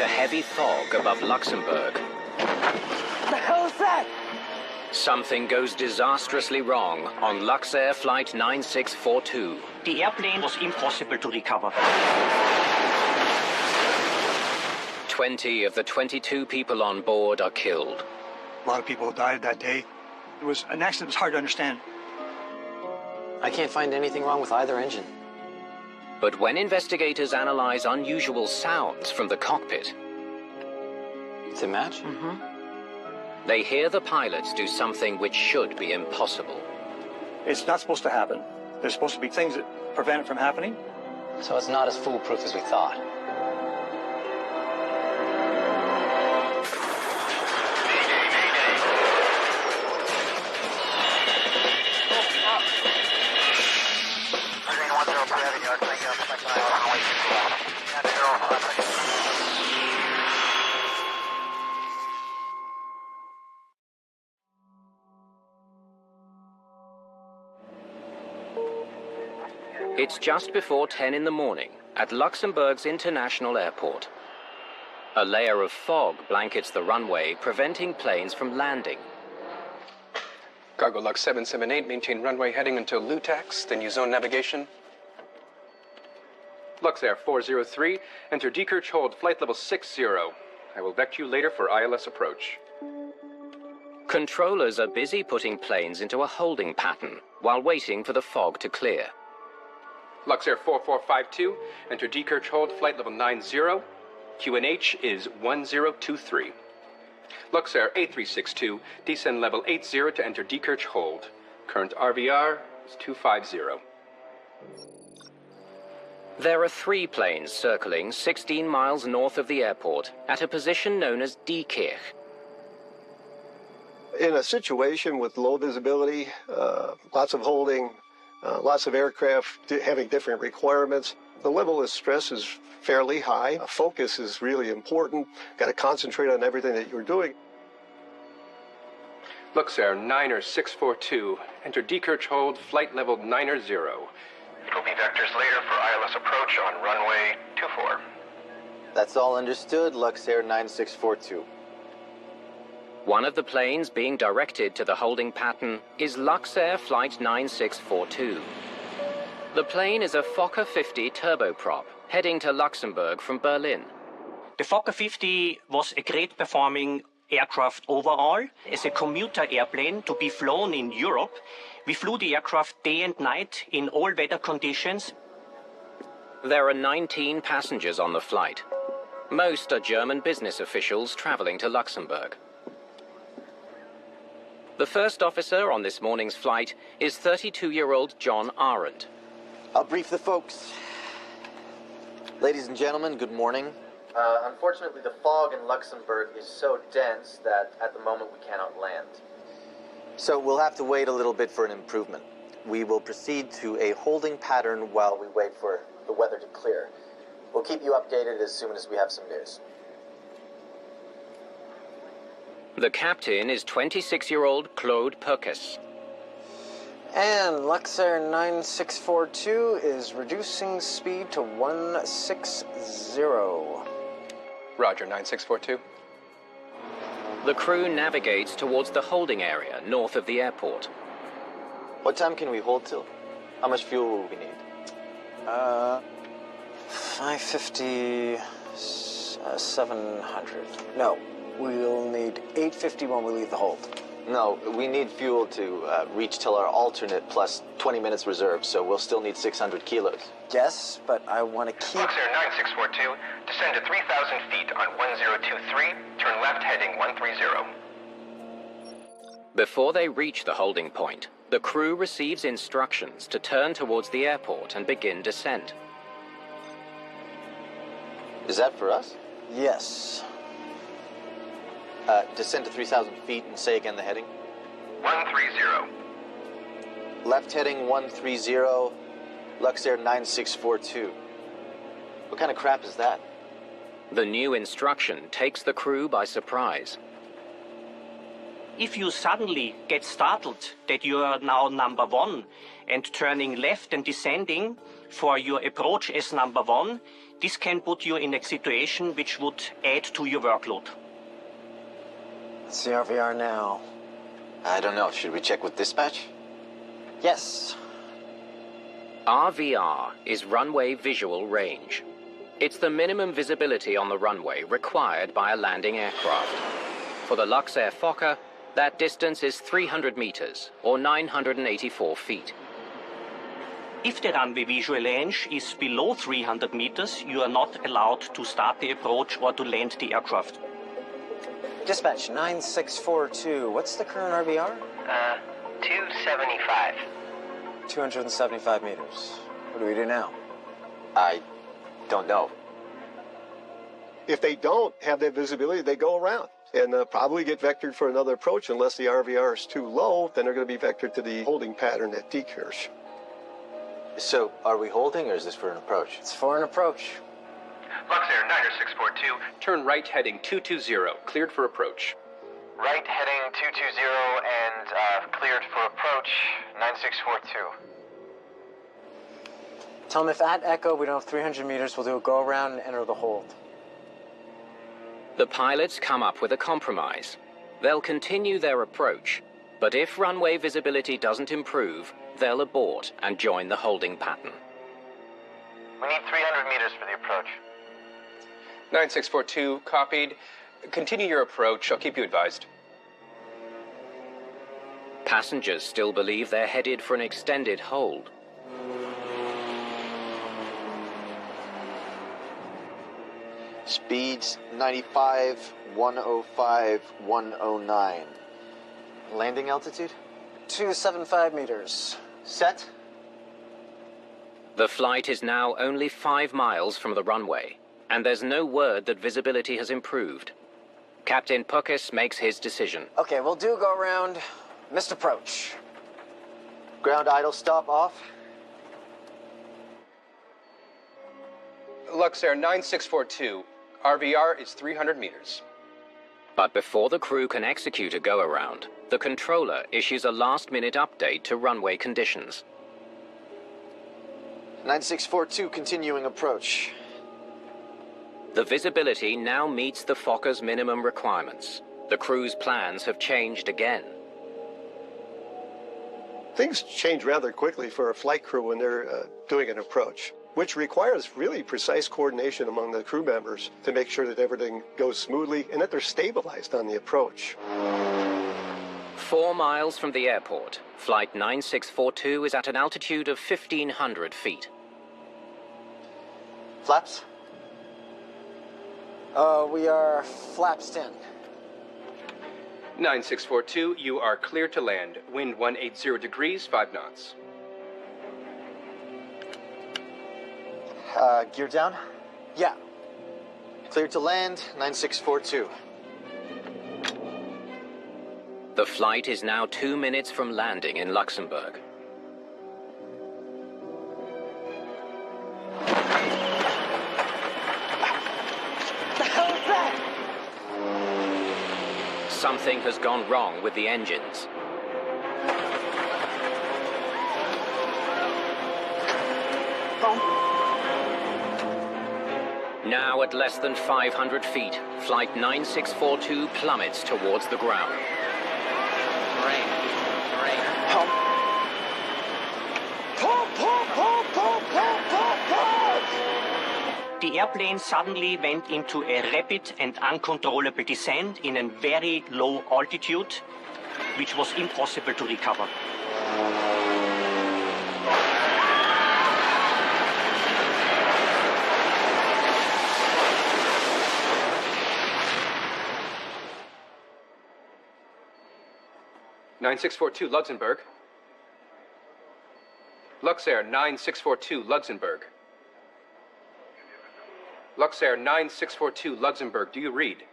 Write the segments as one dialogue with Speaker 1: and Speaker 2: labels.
Speaker 1: A heavy fog above Luxembourg.
Speaker 2: The hell is that?
Speaker 1: Something goes disastrously wrong on Luxair Flight 9642.
Speaker 3: The airplane was impossible to recover.
Speaker 1: 20 of the 22 people on board are killed.
Speaker 4: A lot of people died that day. It was an accident that was hard to understand.
Speaker 5: I can't find anything wrong with either engine.
Speaker 1: But when investigators analyze unusual sounds from the cockpit,
Speaker 5: Does it match?
Speaker 1: they hear the pilots do something which should be impossible.
Speaker 4: It's not supposed to happen. There's supposed to be things that prevent it from happening.
Speaker 5: So it's not as foolproof as we thought.
Speaker 1: It's just before 10 in the morning at Luxembourg's International Airport. A layer of fog blankets the runway, preventing planes from landing.
Speaker 6: Cargo Lux 778, maintain runway heading until Lutax, then use zone navigation. Luxair 403, enter Dekirch hold, flight level 60. I will vect you later for ILS approach.
Speaker 1: Controllers are busy putting planes into a holding pattern while waiting for the fog to clear.
Speaker 6: Luxair 4452, enter Dekirch hold, flight level 90. QNH is 1023. Luxair A362, descend level 80 to enter Dekirch hold. Current RVR is 250.
Speaker 1: There are 3 planes circling 16 miles north of the airport at a position known as Dekirch.
Speaker 7: In a situation with low visibility, lots of holding, lots of aircraft having different requirements, the level of stress is fairly high. Focus is really important. Got to concentrate on everything that you're doing.
Speaker 6: Luxair 9642, enter Dekirch hold, flight level 90.
Speaker 8: Copy vectors later for ILS approach on runway 24.
Speaker 5: That's all understood, Luxair 9642.
Speaker 1: One of the planes being directed to the holding pattern is Luxair Flight 9642. The plane is a Fokker 50 turboprop heading to Luxembourg from Berlin.
Speaker 3: The Fokker 50 was a great performing aircraft overall. As a commuter airplane to be flown in Europe, we flew the aircraft day and night in all weather conditions.
Speaker 1: There are 19 passengers on the flight. Most are German business officials traveling to Luxembourg. The first officer on this morning's flight is 32-year-old John Arendt.
Speaker 5: I'll brief the folks. Ladies and gentlemen, good morning. Unfortunately, the fog in Luxembourg is so dense that at the moment we cannot land. So we'll have to wait a little bit for an improvement. We will proceed to a holding pattern while we wait for the weather to clear. We'll keep you updated as soon as we have some news.
Speaker 1: The captain is 26-year-old Claude Perkes.
Speaker 9: And Luxair 9642 is reducing speed to 160.
Speaker 6: Roger, 9642.
Speaker 1: The crew navigates towards the holding area north of the airport.
Speaker 5: What time can we hold till? How much fuel will we need?
Speaker 9: 550, 700. No, we'll need 850 when we leave the hold.
Speaker 5: No, we need fuel to reach till our alternate plus 20 minutes reserve, so we'll still need 600 kilos.
Speaker 9: Yes, but I want to keep...
Speaker 8: Luxair 9642, descend to 3,000 feet on 1023, turn left heading 130.
Speaker 1: Before they reach the holding point, the crew receives instructions to turn towards the airport and begin descent.
Speaker 5: Is that for us?
Speaker 9: Yes.
Speaker 5: Descend to 3,000 feet and say again the heading.
Speaker 8: 130.
Speaker 5: Left heading 130, Luxair 9642. What kind of crap is that?
Speaker 1: The new instruction takes the crew by surprise.
Speaker 3: If you suddenly get startled that you are now number 1 and turning left and descending for your approach as number 1, This can put you in a situation which would add to your workload.
Speaker 9: Let's see RVR now.
Speaker 5: I don't know. Should we check with dispatch?
Speaker 9: Yes.
Speaker 1: RVR is runway visual range. It's the minimum visibility on the runway required by a landing aircraft. For the Luxair Fokker, that distance is 300 meters, or 984 feet.
Speaker 3: If the runway visual range is below 300 meters, you are not allowed to start the approach or to land the aircraft.
Speaker 9: Dispatch 9642. What's the current RVR?
Speaker 8: 275.
Speaker 9: 275 meters. What do we do now?
Speaker 5: I don't know.
Speaker 7: If they don't have that visibility, they go around and probably get vectored for another approach. Unless the RVR is too low, then they're going to be vectored to the holding pattern at Dekirch.
Speaker 5: So, are we holding or is this for an approach?
Speaker 9: It's for an approach.
Speaker 8: Luxair 90642.
Speaker 6: Turn right heading 220, cleared for approach.
Speaker 8: Right heading 220 and cleared for approach 9642.
Speaker 9: Tell them if at Echo we don't have 300 meters, we'll do a go around and enter the hold.
Speaker 1: The pilots come up with a compromise. They'll continue their approach, but if runway visibility doesn't improve, they'll abort and join the holding pattern.
Speaker 8: We need 300 meters for the approach.
Speaker 6: 9642, copied. Continue your approach. I'll keep you advised.
Speaker 1: Passengers still believe they're headed for an extended hold.
Speaker 5: Speeds 95, 105, 109. Landing altitude?
Speaker 9: 275 meters.
Speaker 5: Set?
Speaker 1: The flight is now only 5 miles from the runway, and there's no word that visibility has improved. Captain Pukis makes his decision.
Speaker 9: Okay, we'll do a go around. Missed approach.
Speaker 5: Ground idle stop off.
Speaker 6: Luxair 9642, RVR is 300 meters.
Speaker 1: But before the crew can execute a go-around, the controller issues a last-minute update to runway conditions.
Speaker 5: 9642, continuing approach.
Speaker 1: The visibility now meets the Fokker's minimum requirements. The crew's plans have changed again.
Speaker 7: Things change rather quickly for a flight crew when they're doing an approach, which requires really precise coordination among the crew members to make sure that everything goes smoothly and that they're stabilized on the approach.
Speaker 1: 4 miles from the airport, Flight 9642 is at an altitude of 1,500 feet.
Speaker 5: Flaps?
Speaker 9: We are flaps 10.
Speaker 6: 9642, you are clear to land. Wind 180 degrees, 5 knots.
Speaker 5: Gear down?
Speaker 9: Yeah.
Speaker 5: Cleared to land, 9642.
Speaker 1: The flight is now 2 minutes from landing in Luxembourg.
Speaker 2: The hell is that?
Speaker 1: Something has gone wrong with the engines. Now at less than 500 feet, Flight 9642 plummets towards the ground.
Speaker 2: Pull, pull, pull, pull, pull, pull, pull!
Speaker 3: The airplane suddenly went into a rapid and uncontrollable descent in a very low altitude, which was impossible to recover.
Speaker 6: (9642) Luxembourg. Luxair 9642 Luxembourg. Luxair 9642 Luxembourg, do you read?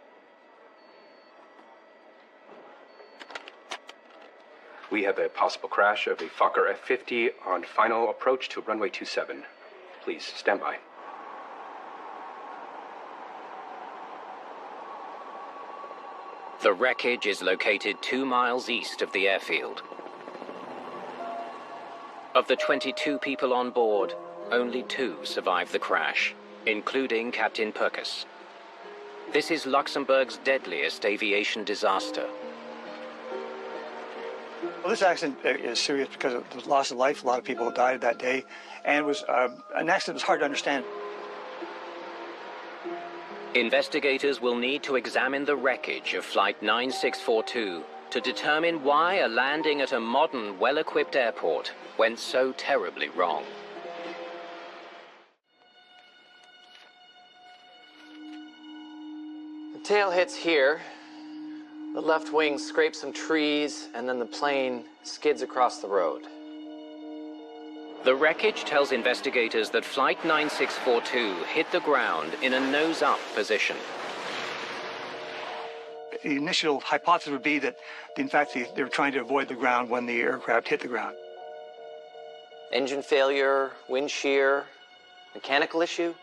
Speaker 6: We have a possible crash of a Fokker F-50 on final approach to runway 27. Please stand by.
Speaker 1: The wreckage is located 2 miles east of the airfield. Of the 22 people on board, only 2 survived the crash. including Captain Purkis. This is Luxembourg's deadliest aviation disaster.
Speaker 4: Well, this accident is serious because of the loss of life. A lot of people died that day, and it was an accident that was hard to understand.
Speaker 1: Investigators will need to examine the wreckage of Flight 9642 to determine why a landing at a modern, well-equipped airport went so terribly wrong.
Speaker 5: The tail hits here, the left wing scrapes some trees, and then the plane skids across the road.
Speaker 1: The wreckage tells investigators that Flight 9642 hit the ground in a nose-up position.
Speaker 4: The initial hypothesis would be that, in fact, they were trying to avoid the ground when the aircraft hit the ground.
Speaker 5: Engine failure, wind shear, mechanical issue?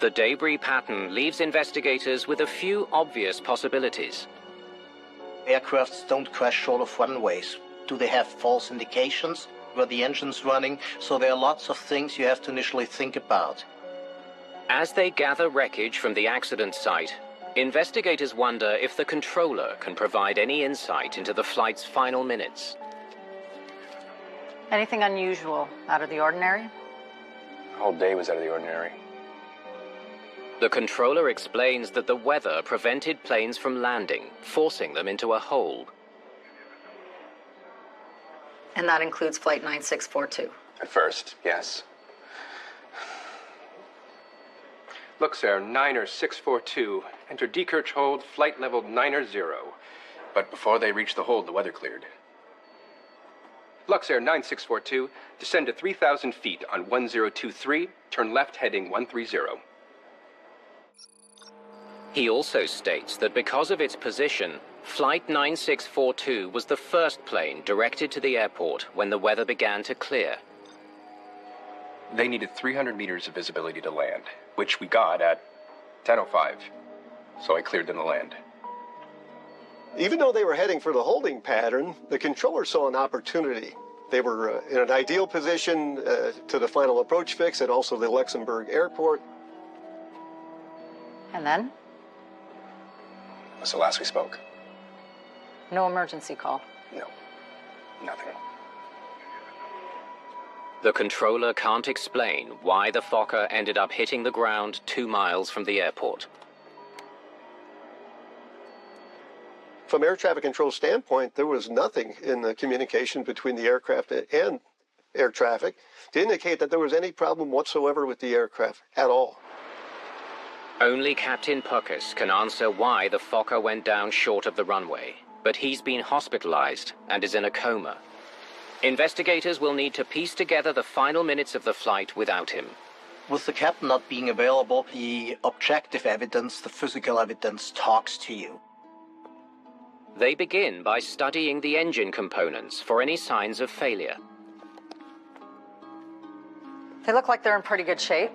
Speaker 1: The debris pattern leaves investigators with a few obvious possibilities.
Speaker 10: Aircrafts don't crash short of runways. Do they have false indications? Were the engines running? So there are lots of things you have to initially think about.
Speaker 1: As they gather wreckage from the accident site, investigators wonder if the controller can provide any insight into the flight's final minutes.
Speaker 11: Anything unusual, out of the ordinary?
Speaker 6: The whole day was out of the ordinary.
Speaker 1: The controller explains that the weather prevented planes from landing, forcing them into a hole.
Speaker 11: And that includes Flight 9642.
Speaker 6: At first, yes. Luxair 90642 entered Dekirch hold, flight level 90. But before they reached the hold, the weather cleared. Luxair 9642, descend to 3,000 feet on 1023, turn left heading 130.
Speaker 1: He also states that because of its position, Flight 9642 was the first plane directed to the airport when the weather began to clear.
Speaker 6: They needed 300 meters of visibility to land, which we got at 10:05. So I cleared them to land.
Speaker 7: Even though they were heading for the holding pattern, the controller saw an opportunity. They were in an ideal position to the final approach fix and also the Luxembourg airport.
Speaker 11: And then?
Speaker 6: That's the last we spoke.
Speaker 11: No emergency call.
Speaker 6: No, nothing.
Speaker 1: The controller can't explain why the Fokker ended up hitting the ground 2 miles from the airport.
Speaker 7: From air traffic control standpoint, there was nothing in the communication between the aircraft and air traffic to indicate that there was any problem whatsoever with the aircraft at all.
Speaker 1: Only Captain Purkis can answer why the Fokker went down short of the runway, but he's been hospitalized and is in a coma. Investigators will need to piece together the final minutes of the flight without him.
Speaker 10: With the captain not being available, the objective evidence, the physical evidence, talks to you.
Speaker 1: They begin by studying the engine components for any signs of failure.
Speaker 11: They look like they're in pretty good shape.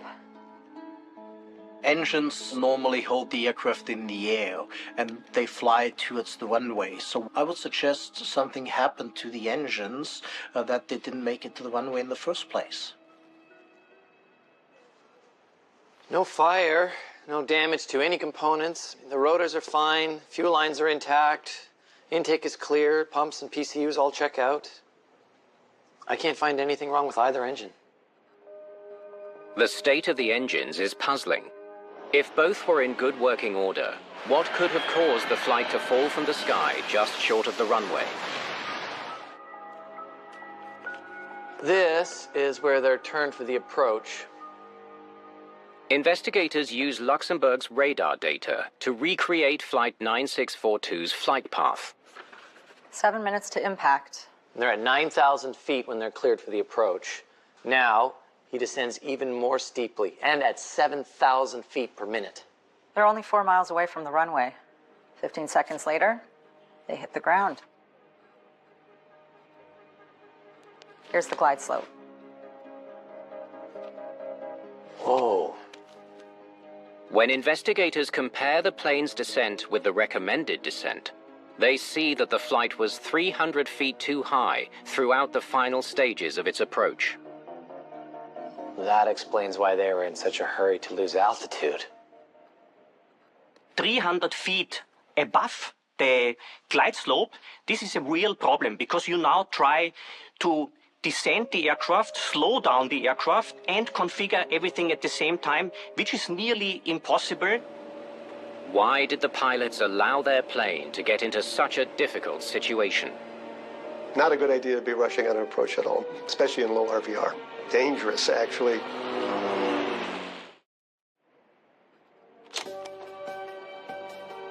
Speaker 10: Engines normally hold the aircraft in the air, and they fly towards the runway. So I would suggest something happened to the engines that they didn't make it to the runway in the first place.
Speaker 5: No fire, no damage to any components. The rotors are fine, fuel lines are intact, intake is clear, pumps and PCUs all check out. I can't find anything wrong with either engine.
Speaker 1: The state of the engines is puzzling. If both were in good working order, what could have caused the flight to fall from the sky just short of the runway?
Speaker 5: This is where they're turned for the approach.
Speaker 1: Investigators use Luxembourg's radar data to recreate Flight 9642's flight path.
Speaker 11: 7 minutes to impact.
Speaker 5: They're at 9,000 feet when they're cleared for the approach. Now, he descends even more steeply, and at 7,000 feet per minute.
Speaker 11: They're only 4 miles away from the runway. 15 seconds later, they hit the ground. Here's the glide slope.
Speaker 5: Whoa.
Speaker 1: When investigators compare the plane's descent with the recommended descent, they see that the flight was 300 feet too high throughout the final stages of its approach.
Speaker 9: That explains why they were in such a hurry to lose altitude.
Speaker 3: 300 feet above the glide slope, this is a real problem because you now try to descend the aircraft, slow down the aircraft, and configure everything at the same time, which is nearly impossible.
Speaker 1: Why did the pilots allow their plane to get into such a difficult situation?
Speaker 7: Not a good idea to be rushing on an approach at all, especially in low RVR. Dangerous, actually.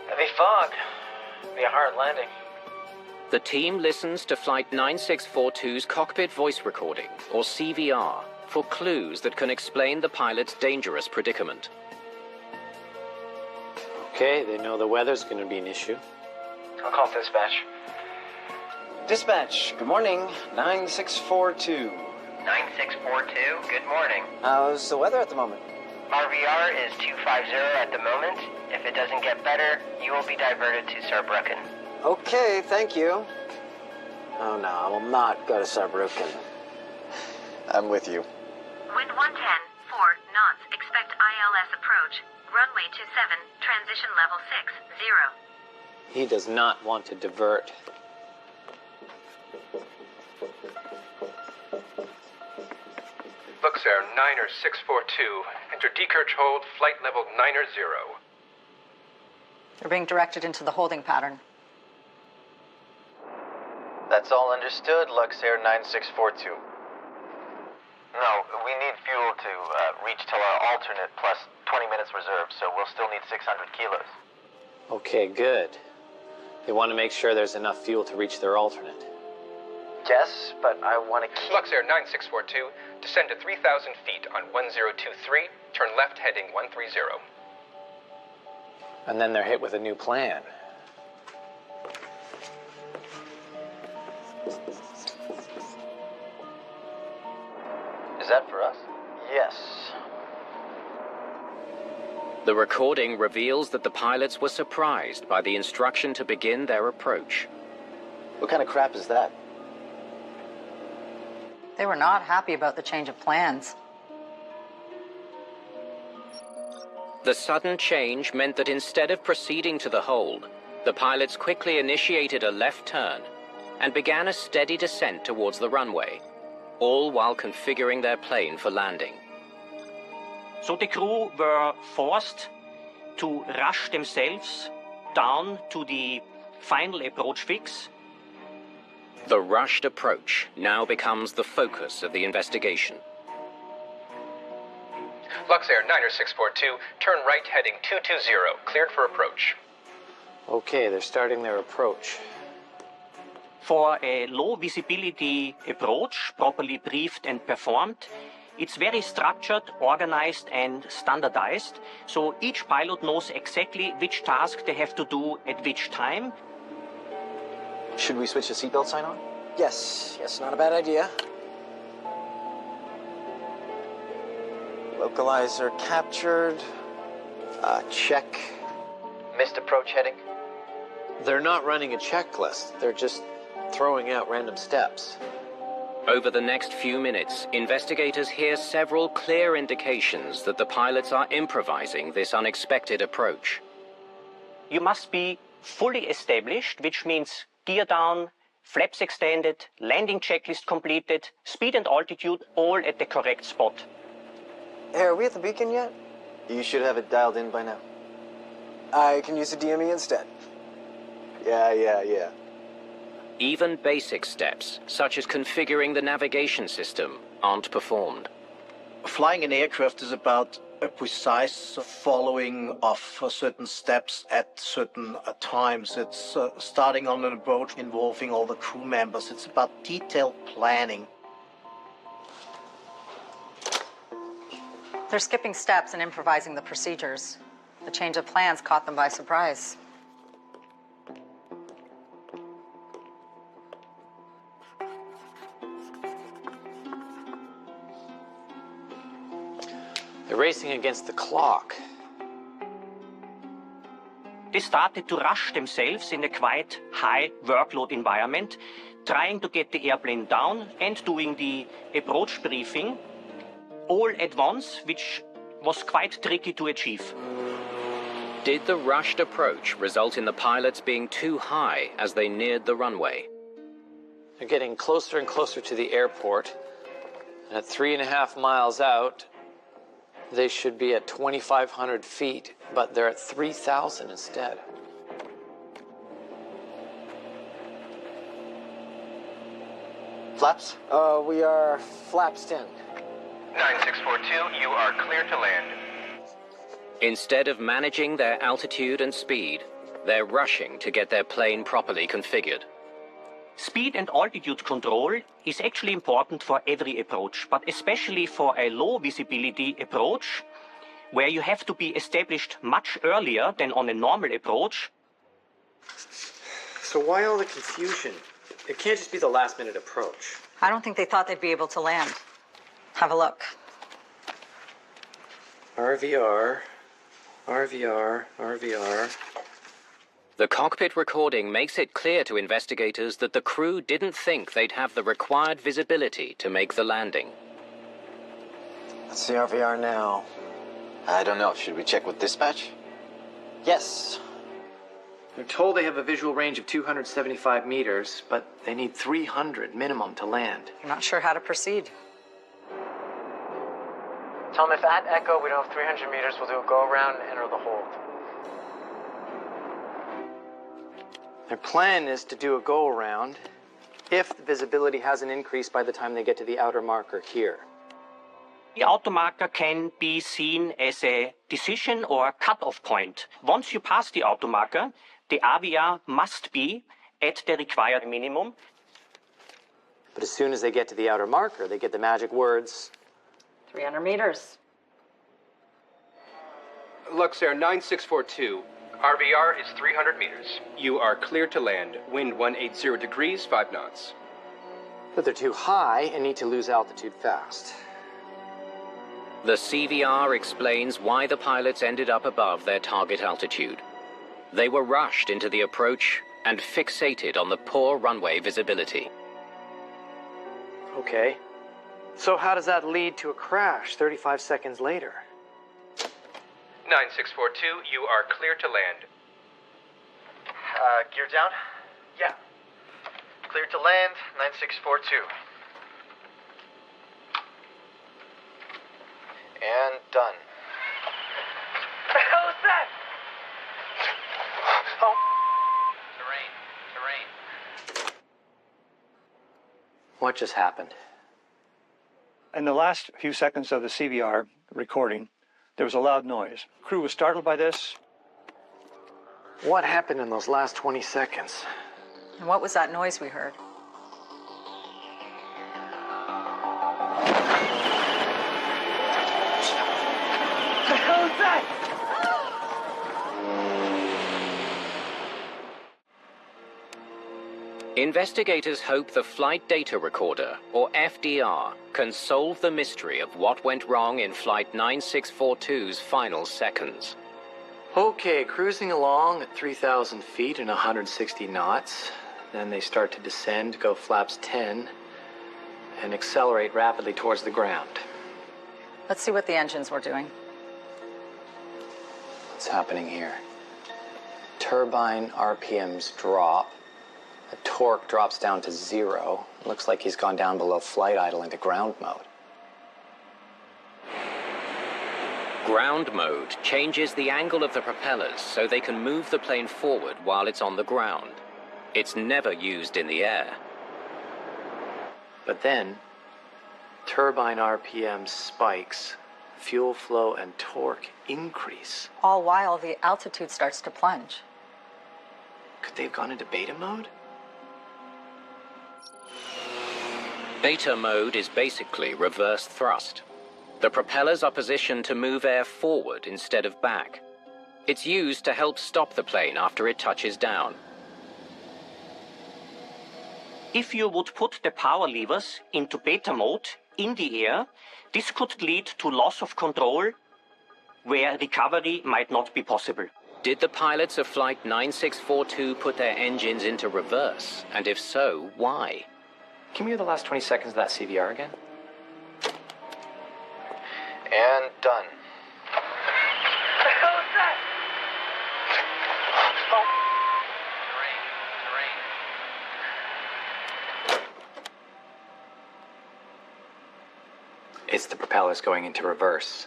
Speaker 9: Heavy fog. Be a hard landing.
Speaker 1: The team listens to Flight 9642's cockpit voice recording, or CVR, for clues that can explain the pilot's dangerous predicament.
Speaker 9: Okay, they know the weather's going to be an issue.
Speaker 12: I'll call dispatch. Dispatch, good morning. 9642.
Speaker 8: 9642, good morning.
Speaker 12: How's the weather at the moment?
Speaker 8: RVR is 250 at the moment. If it doesn't get better, you will be diverted to Saarbrücken.
Speaker 12: Okay, thank you. Oh no, I will not go to Saarbrücken.
Speaker 5: I'm with you.
Speaker 13: Wind 110, 4 knots. Expect ILS approach. Runway 27, transition level 60.
Speaker 9: He does not want to divert.
Speaker 6: Luxair 90642. Enter Dekirch hold, flight level 90.
Speaker 11: They're being directed into the holding pattern.
Speaker 5: That's all understood, Luxair 9642.
Speaker 8: No, we need fuel to reach till our alternate plus 20 minutes reserve, so we'll still need 600 kilos.
Speaker 9: Okay, good. They want to make sure there's enough fuel to reach their alternate.
Speaker 5: Yes, but I want to keep...
Speaker 6: Luxair 9642, descend to 3,000 feet on 1023, turn left heading 130.
Speaker 9: And then they're hit with a new plan.
Speaker 5: Is that for us? Yes.
Speaker 1: The recording reveals that the pilots were surprised by the instruction to begin their approach.
Speaker 5: What kind of crap is that?
Speaker 11: They were not happy about the change of plans.
Speaker 1: The sudden change meant that instead of proceeding to the hold, the pilots quickly initiated a left turn and began a steady descent towards the runway, all while configuring their plane for landing.
Speaker 3: So the crew were forced to rush themselves down to the final approach fix.
Speaker 1: The rushed approach now becomes the focus of the investigation.
Speaker 6: Luxair 90642, turn right heading 220, cleared for approach.
Speaker 9: Okay, they're starting their approach.
Speaker 3: For a low visibility approach, properly briefed and performed, it's very structured, organized, and standardized. So each pilot knows exactly which task they have to do at which time.
Speaker 5: Should we switch the seatbelt sign on?
Speaker 12: Yes, not a bad idea. Localizer captured.
Speaker 5: Check. Missed approach heading.
Speaker 9: They're not running a checklist. They're just throwing out random steps.
Speaker 1: Over the next few minutes, investigators hear several clear indications that the pilots are improvising this unexpected approach.
Speaker 3: You must be fully established, which means gear down, flaps extended, landing checklist completed, speed and altitude all at the correct spot.
Speaker 12: Hey, are we at the beacon yet?
Speaker 5: You should have it dialed in by now.
Speaker 12: I can use the DME instead.
Speaker 5: Yeah.
Speaker 1: Even basic steps, such as configuring the navigation system, aren't performed.
Speaker 10: Flying an aircraft is about a precise following of certain steps at certain times. It's starting on an approach involving all the crew members. It's about detailed planning.
Speaker 11: They're skipping steps and improvising the procedures. The change of plans caught them by surprise.
Speaker 9: They're racing against the clock.
Speaker 3: They started to rush themselves in a quite high workload environment, trying to get the airplane down and doing the approach briefing. all at once, which was quite tricky to achieve.
Speaker 1: Did the rushed approach result in the pilots being too high as they neared the runway?
Speaker 9: They're getting closer and closer to the airport. And at 3.5 miles out, they should be at 2,500 feet, but they're at 3,000 instead.
Speaker 5: Flaps?
Speaker 12: We are flaps 10.
Speaker 8: 9642, you are clear to land.
Speaker 1: Instead of managing their altitude and speed, they're rushing to get their plane properly configured.
Speaker 3: Speed and altitude control is actually important for every approach, but especially for a low visibility approach, where you have to be established much earlier than on a normal approach.
Speaker 9: So why all the confusion? It can't just be the last minute approach.
Speaker 11: I don't think they thought they'd be able to land. Have a look.
Speaker 9: RVR, RVR, RVR.
Speaker 1: The cockpit recording makes it clear to investigators that the crew didn't think they'd have the required visibility to make the landing.
Speaker 12: Let's see RVR now.
Speaker 5: I don't know. Should we check with dispatch?
Speaker 12: Yes.
Speaker 9: They're told they have a visual range of 275 meters, but they need 300 minimum to land.
Speaker 11: I'm not sure how to proceed.
Speaker 12: Tell them if at Echo we don't have 300 meters, we'll do a go around and enter the hold.
Speaker 9: Their plan is to do a go-around if the visibility hasn't increased by the time they get to the outer marker here.
Speaker 3: The outer marker can be seen as a decision or a cut-off point. Once you pass the outer marker, the RVR must be at the required minimum.
Speaker 9: But as soon as they get to the outer marker, they get the magic words.
Speaker 11: 300 meters.
Speaker 6: Luxair 9642, RVR is 300 meters. You are clear to land. Wind 180 degrees, 5 knots.
Speaker 9: But they're too high and need to lose altitude fast.
Speaker 1: The CVR explains why the pilots ended up above their target altitude. They were rushed into the approach and fixated on the poor runway visibility.
Speaker 9: Okay. So how does that lead to a crash 35 seconds later?
Speaker 6: 9642, you are clear to land.
Speaker 8: Gear down? Yeah. Clear to land, 9642. And done. What the hell is that? Oh.
Speaker 9: Terrain. What just happened?
Speaker 4: In the last few seconds of the CVR recording, there was a loud noise. Crew was startled by this.
Speaker 9: What happened in those last 20 seconds?
Speaker 11: And what was that noise we heard?
Speaker 2: What the hell is that?
Speaker 1: Investigators hope the Flight Data Recorder, or FDR, can solve the mystery of what went wrong in Flight 9642's final seconds.
Speaker 9: Okay, cruising along at 3,000 feet and 160 knots. Then they start to descend, go flaps 10, and accelerate rapidly towards the ground.
Speaker 11: Let's see what the engines were doing.
Speaker 9: What's happening here? Turbine RPMs drop. The torque drops down to 0. Looks like he's gone down below flight idle into ground mode.
Speaker 1: Ground mode changes the angle of the propellers so they can move the plane forward while it's on the ground. It's never used in the air.
Speaker 9: But then, turbine RPM spikes, fuel flow and torque increase.
Speaker 11: All while the altitude starts to plunge.
Speaker 9: Could they have gone into beta mode?
Speaker 1: Beta mode is basically reverse thrust. The propellers are positioned to move air forward instead of back. It's used to help stop the plane after it touches down.
Speaker 3: If you would put the power levers into beta mode in the air, this could lead to loss of control, where recovery might not be possible.
Speaker 1: Did the pilots of Flight 9642 put their engines into reverse? And if so, why?
Speaker 9: Can we hear the last 20 seconds of that CVR again?
Speaker 5: And done.
Speaker 8: What the hell is that? Smoke.
Speaker 14: It's the propellers going into reverse.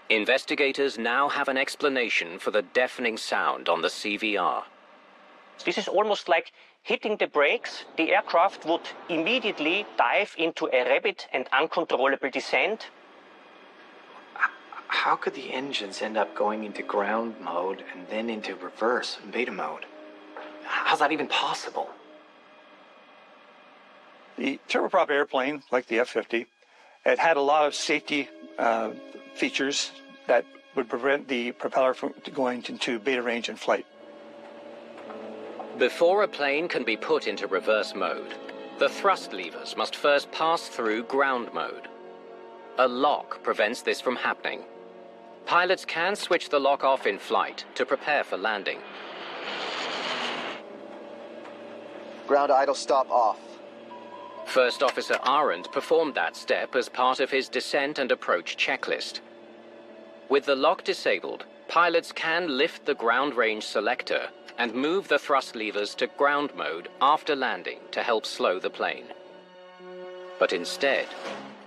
Speaker 1: Investigators now have an explanation for the deafening sound on the CVR.
Speaker 3: This is almost like hitting the brakes. The aircraft would immediately dive into a rapid and uncontrollable descent.
Speaker 14: How could the engines end up going into ground mode and then into reverse beta mode? How's that even possible?
Speaker 4: The turboprop airplane, like the F-50, it had a lot of safety features that would prevent the propeller from going into beta range in flight.
Speaker 1: Before a plane can be put into reverse mode, the thrust levers must first pass through ground mode. A lock prevents this from happening. Pilots can switch the lock off in flight to prepare for landing.
Speaker 5: Ground idle stop off.
Speaker 1: First Officer Arendt performed that step as part of his descent and approach checklist. With the lock disabled, pilots can lift the ground range selector and move the thrust levers to ground mode after landing to help slow the plane. But instead,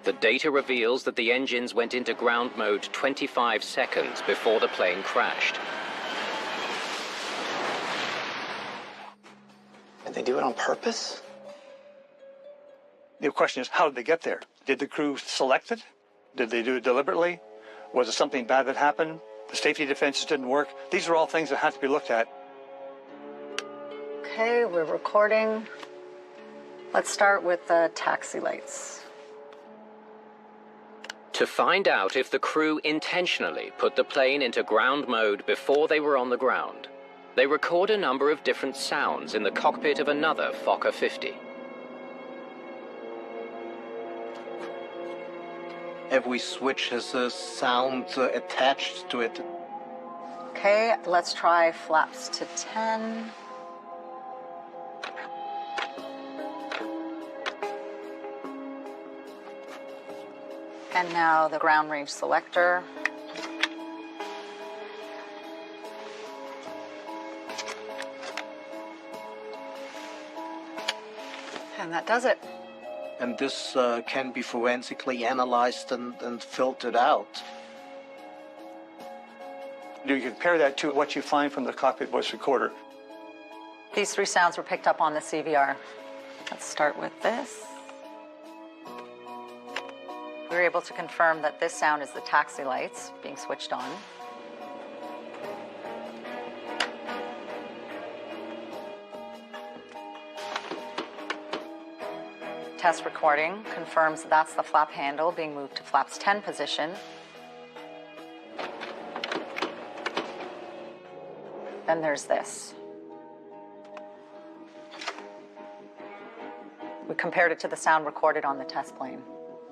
Speaker 1: the data reveals that the engines went into ground mode 25 seconds before the plane crashed.
Speaker 14: Did they do it on purpose?
Speaker 4: The question is, how did they get there? Did the crew select it? Did they do it deliberately? Was it something bad that happened? The safety defenses didn't work? These are all things that have to be looked at.
Speaker 11: Okay, we're recording. Let's start with the taxi lights.
Speaker 1: To find out if the crew intentionally put the plane into ground mode before they were on the ground, they record a number of different sounds in the cockpit of another Fokker 50.
Speaker 10: Every switch has a sound attached to it.
Speaker 11: Okay, let's try flaps to 10. And now the ground range selector. And that does it.
Speaker 10: And this can be forensically analyzed and filtered out.
Speaker 4: Do you compare that to what you find from the cockpit voice recorder?
Speaker 11: These three sounds were picked up on the CVR. Let's start with this. We were able to confirm that this sound is the taxi lights being switched on. Test recording confirms that's the flap handle being moved to flaps 10 position. Then there's this. We compared it to the sound recorded on the test plane.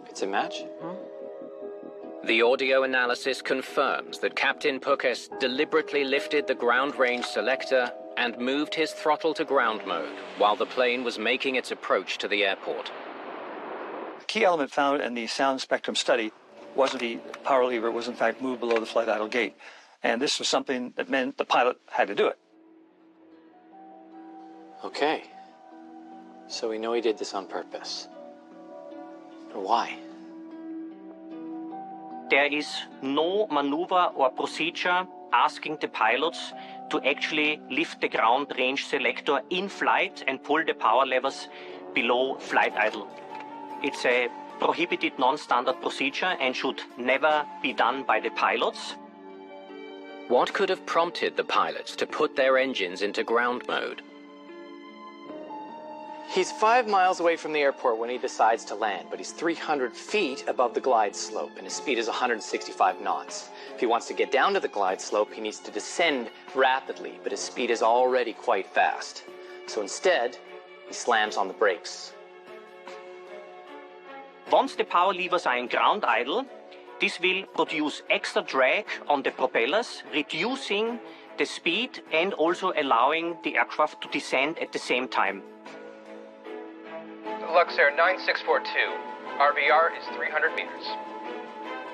Speaker 14: It's a match?
Speaker 1: The audio analysis confirms that Captain Pukes deliberately lifted the ground range selector and moved his throttle to ground mode while the plane was making its approach to the airport.
Speaker 4: The key element found in the sound spectrum study wasn't the power lever was in fact moved below the flight idle gate. And this was something that meant the pilot had to do it.
Speaker 14: Okay. So we know he did this on purpose. But why?
Speaker 3: There is no maneuver or procedure asking the pilots to actually lift the ground range selector in flight and pull the power levers below flight idle. It's a prohibited non-standard procedure and should never be done by the pilots.
Speaker 1: What could have prompted the pilots to put their engines into ground mode?
Speaker 9: He's 5 miles away from the airport when he decides to land, but he's 300 feet above the glide slope, and his speed is 165 knots. If he wants to get down to the glide slope, he needs to descend rapidly, but his speed is already quite fast. So instead, he slams on the brakes.
Speaker 3: Once the power levers are in ground idle, this will produce extra drag on the propellers, reducing the speed and also allowing the aircraft to descend at the same time.
Speaker 6: Luxair 9642. RVR is 300 meters.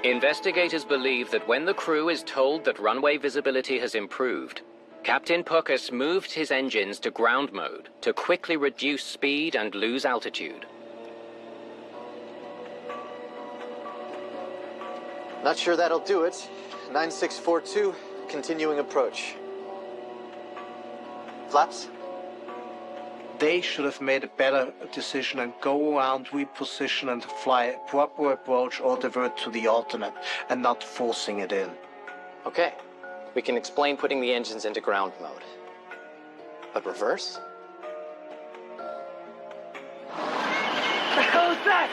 Speaker 1: Investigators believe that when the crew is told that runway visibility has improved, Captain Puckus moved his engines to ground mode to quickly reduce speed and lose altitude.
Speaker 5: Not sure that'll do it. 9642, continuing approach. Flaps?
Speaker 10: They should have made a better decision and go around, reposition and fly proper approach or divert to the alternate and not forcing it in.
Speaker 14: Okay, we can explain putting the engines into ground mode. But reverse?
Speaker 2: The hell is that?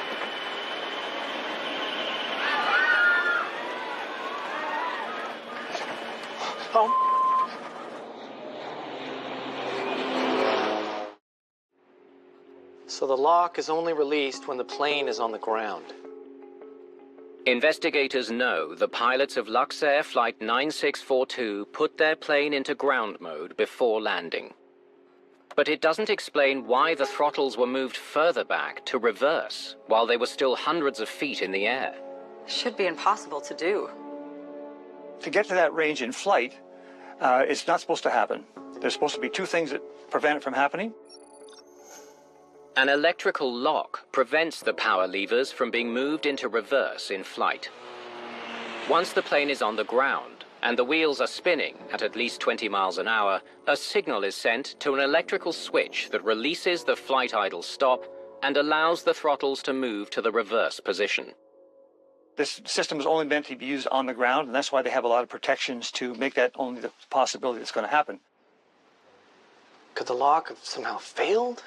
Speaker 10: Oh.
Speaker 9: So the lock is only released when the plane is on the ground.
Speaker 1: Investigators know the pilots of Luxair Flight 9642 put their plane into ground mode before landing. But it doesn't explain why the throttles were moved further back to reverse while they were still hundreds of feet in the air.
Speaker 11: Should be impossible to do.
Speaker 4: To get to that range in flight, it's not supposed to happen. There's supposed to be two things that prevent it from happening.
Speaker 1: An electrical lock prevents the power levers from being moved into reverse in flight. Once the plane is on the ground and the wheels are spinning at least 20 miles an hour, a signal is sent to an electrical switch that releases the flight idle stop and allows the throttles to move to the reverse position.
Speaker 4: This system is only meant to be used on the ground, and that's why they have a lot of protections to make that only the possibility that's going to happen.
Speaker 9: Could the lock have somehow failed?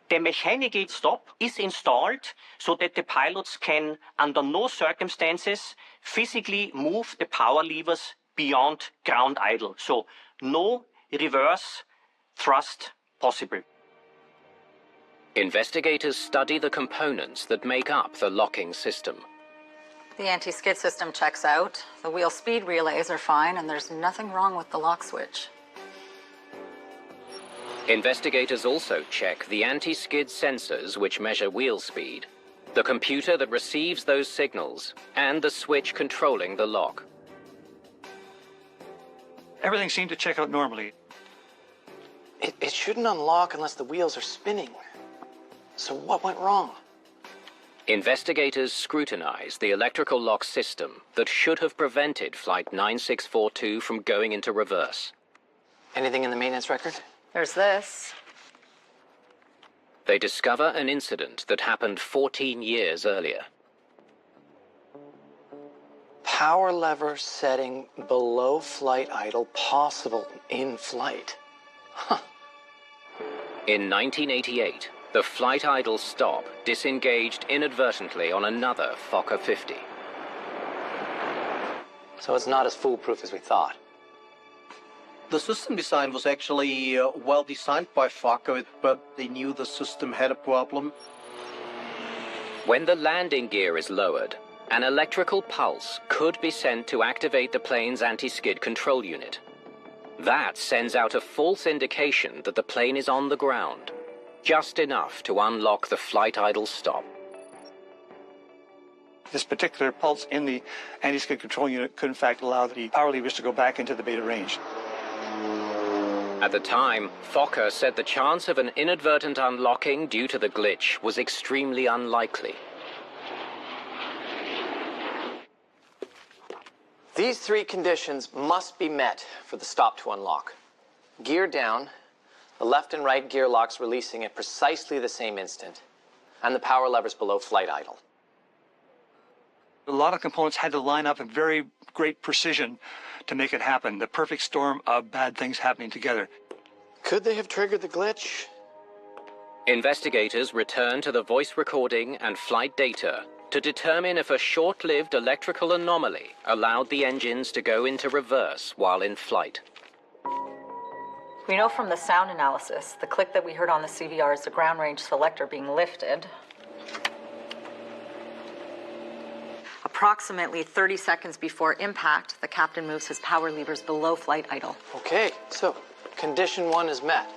Speaker 3: The mechanical stop is installed so that the pilots can, under no circumstances, physically move the power levers beyond ground idle. So no reverse thrust possible.
Speaker 1: Investigators study the components that make up the locking system.
Speaker 11: The anti-skid system checks out, the wheel speed relays are fine, and there's nothing wrong with the lock switch.
Speaker 1: Investigators also check the anti-skid sensors which measure wheel speed, the computer that receives those signals, and the switch controlling the lock.
Speaker 4: Everything seemed to check out normally.
Speaker 9: It shouldn't unlock unless the wheels are spinning. So what went wrong?
Speaker 1: Investigators scrutinize the electrical lock system that should have prevented Flight 9642 from going into reverse.
Speaker 9: Anything in the maintenance record?
Speaker 11: There's this.
Speaker 1: They discover an incident that happened 14 years earlier.
Speaker 9: Power lever setting below flight idle possible in flight. Huh.
Speaker 1: In 1988, the flight idle stop disengaged inadvertently on another Fokker 50.
Speaker 9: So it's not as foolproof as we thought.
Speaker 10: The system design was actually well designed by Fokker, but they knew the system had a problem.
Speaker 1: When the landing gear is lowered, an electrical pulse could be sent to activate the plane's anti-skid control unit. That sends out a false indication that the plane is on the ground, just enough to unlock the flight idle stop.
Speaker 4: This particular pulse in the anti-skid control unit could in fact allow the power levers to go back into the beta range.
Speaker 1: At the time, Fokker said the chance of an inadvertent unlocking due to the glitch was extremely unlikely.
Speaker 9: These three conditions must be met for the stop to unlock. Gear down, the left and right gear locks releasing at precisely the same instant, and the power levers below flight idle.
Speaker 4: A lot of components had to line up in very great precision to make it happen. The perfect storm of bad things happening together.
Speaker 9: Could they have triggered the glitch?
Speaker 1: Investigators return to the voice recording and flight data to determine if a short-lived electrical anomaly allowed the engines to go into reverse while in flight.
Speaker 11: We know from the sound analysis, the click that we heard on the CVR is the ground range selector being lifted. Approximately 30 seconds before impact, the captain moves his power levers below flight idle.
Speaker 9: Okay, so condition one is met.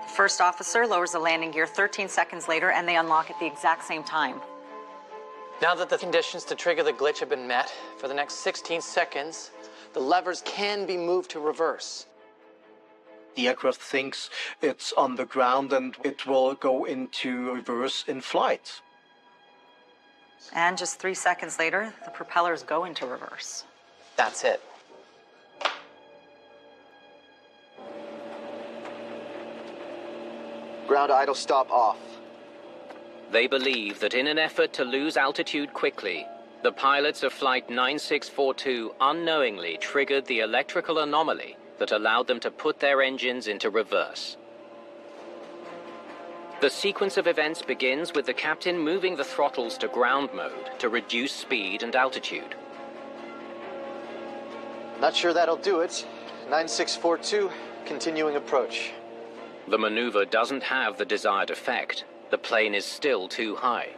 Speaker 11: The First officer lowers the landing gear 13 seconds later, and they unlock at the exact same time.
Speaker 9: Now that the conditions to trigger the glitch have been met, for the next 16 seconds, the levers can be moved to reverse.
Speaker 10: The aircraft thinks it's on the ground and it will go into reverse in flight.
Speaker 11: And just 3 seconds later, the propellers go into reverse.
Speaker 9: That's it.
Speaker 5: Ground idle stop off.
Speaker 1: They believe that in an effort to lose altitude quickly, the pilots of Flight 9642 unknowingly triggered the electrical anomaly that allowed them to put their engines into reverse. The sequence of events begins with the captain moving the throttles to ground mode to reduce speed and altitude.
Speaker 5: Not sure that'll do it. 9642, continuing approach.
Speaker 1: The maneuver doesn't have the desired effect. The plane is still too high.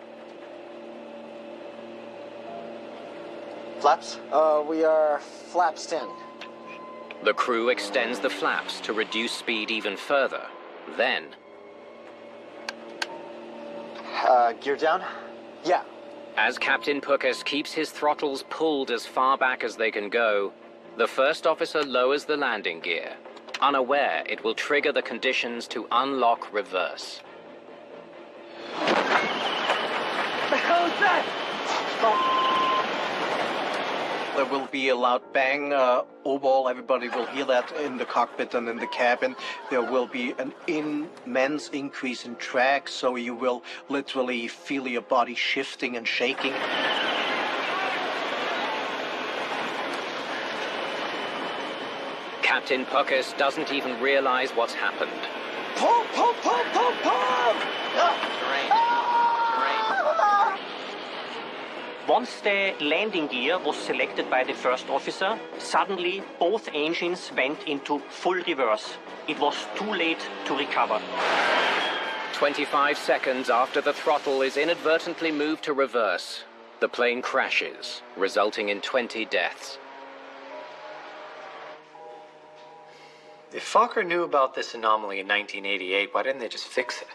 Speaker 5: Flaps?
Speaker 12: We are flapsed in.
Speaker 1: The crew extends the flaps to reduce speed even further. Then...
Speaker 5: gear down?
Speaker 12: Yeah.
Speaker 1: As Captain Pukas keeps his throttles pulled as far back as they can go, the first officer lowers the landing gear, unaware it will trigger the conditions to unlock reverse.
Speaker 2: What the hell is that?
Speaker 10: There will be a loud bang. Overall, everybody will hear that in the cockpit and in the cabin. There will be an immense increase in drag, so you will literally feel your body shifting and shaking.
Speaker 1: Captain Pukas doesn't even realize what's happened.
Speaker 2: Pull, pull, pull, pull, pull!
Speaker 3: Once the landing gear was selected by the first officer, suddenly both engines went into full reverse. It was too late to recover.
Speaker 1: 25 seconds after the throttle is inadvertently moved to reverse, the plane crashes, resulting in 20 deaths.
Speaker 14: If Fokker knew about this anomaly in 1988, why didn't they just fix it?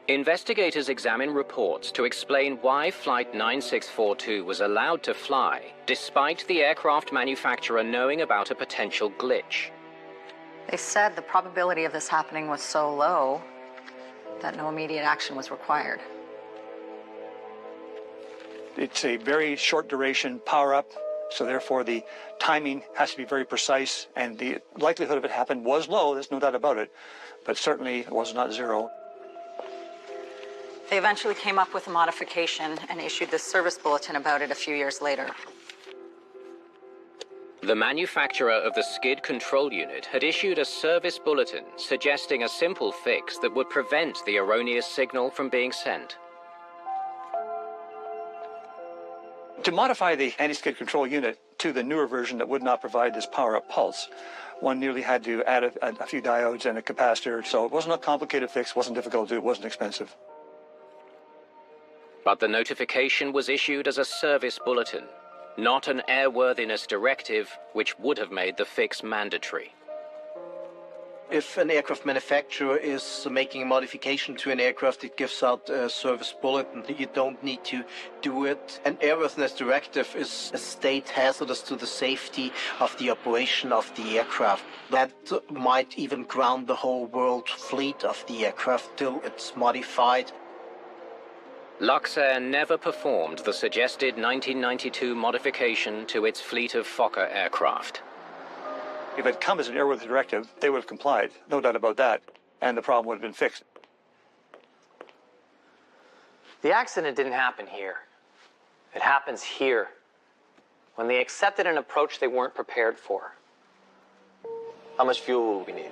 Speaker 1: Investigators examine reports to explain why Flight 9642 was allowed to fly, despite the aircraft manufacturer knowing about a potential glitch.
Speaker 11: They said the probability of this happening was so low that no immediate action was required.
Speaker 4: It's a very short duration power-up, so therefore the timing has to be very precise, and the likelihood of it happening was low, there's no doubt about it, but certainly it was not zero.
Speaker 11: They eventually came up with a modification and issued this service bulletin about it a few years later.
Speaker 1: The manufacturer of the skid control unit had issued a service bulletin suggesting a simple fix that would prevent the erroneous signal from being sent.
Speaker 4: To modify the anti-skid control unit to the newer version that would not provide this power-up pulse, one nearly had to add a few diodes and a capacitor, so it wasn't a complicated fix, wasn't difficult to do, it wasn't expensive.
Speaker 1: But the notification was issued as a service bulletin, not an airworthiness directive, which would have made the fix mandatory.
Speaker 10: If an aircraft manufacturer is making a modification to an aircraft, it gives out a service bulletin. You don't need to do it. An airworthiness directive is a state hazardous to the safety of the operation of the aircraft. That might even ground the whole world fleet of the aircraft till it's modified.
Speaker 1: Luxair never performed the suggested 1992 modification to its fleet of Fokker aircraft.
Speaker 4: If it had come as an airworthiness directive, they would have complied, no doubt about that, and the problem would have been fixed.
Speaker 9: The accident didn't happen here. It happens here, when they accepted an approach they weren't prepared for.
Speaker 5: How much fuel will we need?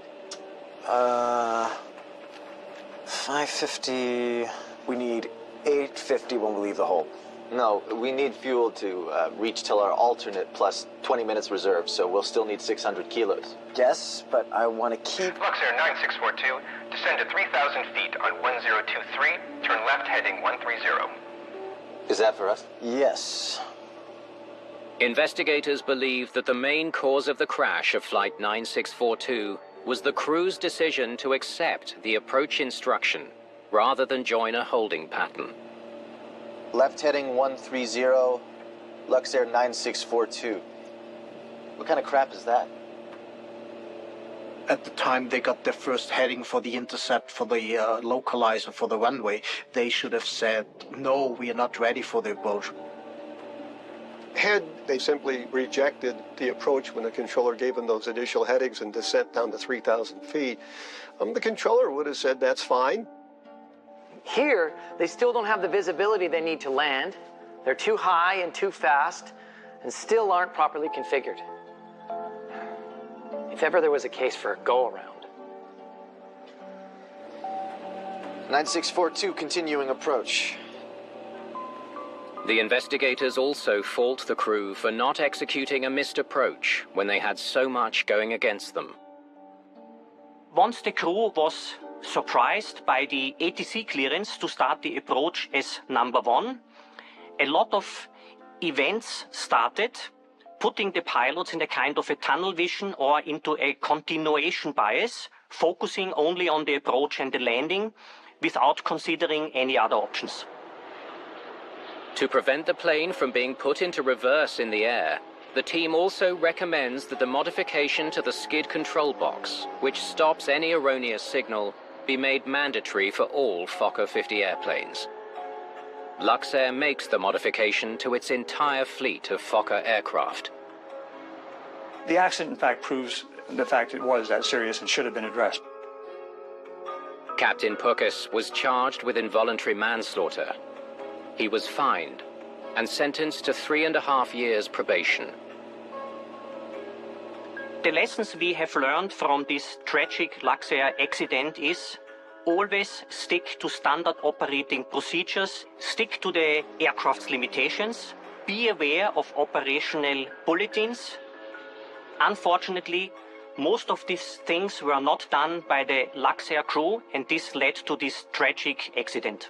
Speaker 12: 550. We need 850 when we leave the hole.
Speaker 5: No, we need fuel to reach till our alternate plus 20 minutes reserve, so we'll still need 600 kilos.
Speaker 12: Yes, but I want to keep...
Speaker 8: Luxair 9642, descend to 3,000 feet on 1023, turn left heading 130.
Speaker 5: Is that for us?
Speaker 12: Yes.
Speaker 1: Investigators believe that the main cause of the crash of Flight 9642 was the crew's decision to accept the approach instruction rather than join a holding pattern.
Speaker 5: Left heading 130, Luxair 9642. What kind of crap is that?
Speaker 10: At the time they got their first heading for the intercept, for the localizer for the runway, they should have said, no, we are not ready for the approach.
Speaker 7: Had they simply rejected the approach when the controller gave them those initial headings and descent down to 3,000 feet, the controller would have said, that's fine.
Speaker 9: Here, they still don't have the visibility they need to land. They're too high and too fast, and still aren't properly configured. If ever there was a case for a go-around.
Speaker 5: 9642, continuing approach.
Speaker 1: The investigators also fault the crew for not executing a missed approach when they had so much going against them.
Speaker 3: Once the crew was surprised by the ATC clearance to start the approach as number 1, a lot of events started, putting the pilots in a kind of a tunnel vision or into a continuation bias, focusing only on the approach and the landing without considering any other options.
Speaker 1: To prevent the plane from being put into reverse in the air, the team also recommends that the modification to the skid control box, which stops any erroneous signal, be made mandatory for all Fokker 50 airplanes. Luxair makes the modification to its entire fleet of Fokker aircraft.
Speaker 4: The accident, in fact, proves the fact it was that serious and should have been addressed.
Speaker 1: Captain Pukas was charged with involuntary manslaughter. He was fined and sentenced to 3.5 years probation.
Speaker 3: The lessons we have learned from this tragic Luxair accident is always stick to standard operating procedures, stick to the aircraft's limitations, be aware of operational bulletins. Unfortunately, most of these things were not done by the Luxair crew, and this led to this tragic accident.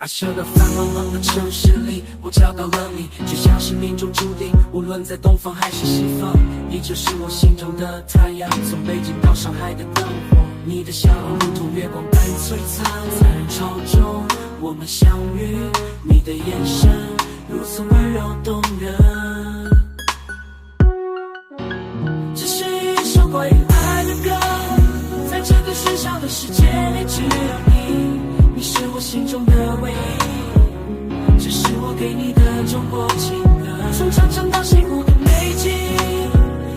Speaker 15: 跋涉了繁忙的城市里，我找到了你，就像是命中注定，无论在东方还是西方，你就是我心中的太阳，从北京到上海的灯火，你的笑容如同月光般璀璨，在人潮中我们相遇，你的眼神如此温柔动人。这是一首关于爱的歌，在这个喧嚣的世界里，只有你，你是我心中的唯一，这是我给你的中国情歌。从长城到西湖的美景，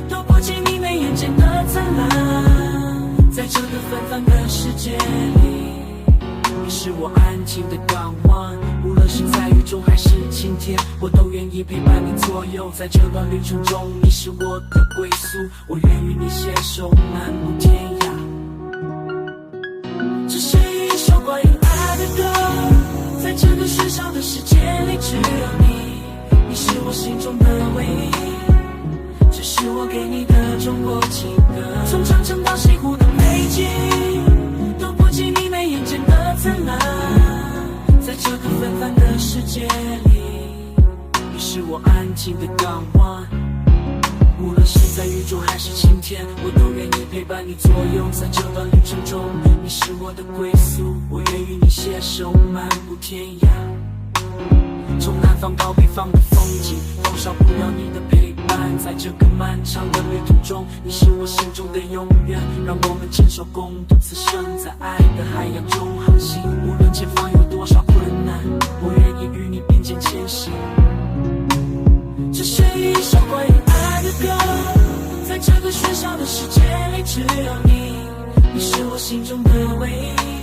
Speaker 15: 都不及你眉眼间的灿烂。在这个纷繁的世界里，你是我安静的港湾，无论论是在雨中还是晴天，我都愿意陪伴你左右。在这段旅程中，你是我的归宿，我愿与你携手漫步天涯。这是一首关于爱的歌，在这个喧嚣的世界里，只有你，你是我心中的唯一。这是我给你的中国情歌，从长城到西湖的美景，都不及你眉眼间的灿烂。在这个纷繁的世界里，你是我安静的港湾。无论是在雨中还是晴天，我都愿意陪伴你左右。在这段旅程中，你是我的归宿，我愿与你携手漫步天涯。从南方到北方的风景，都少不了你的陪伴。在这个漫长的旅途中，你是我心中的永远。让我们牵手共度此生，在爱的海洋中航行。无论前方有多少困难，我愿意与你并肩前行。这是一首关于爱的歌，在这个喧嚣的世界里，只有你，你是我心中的唯一。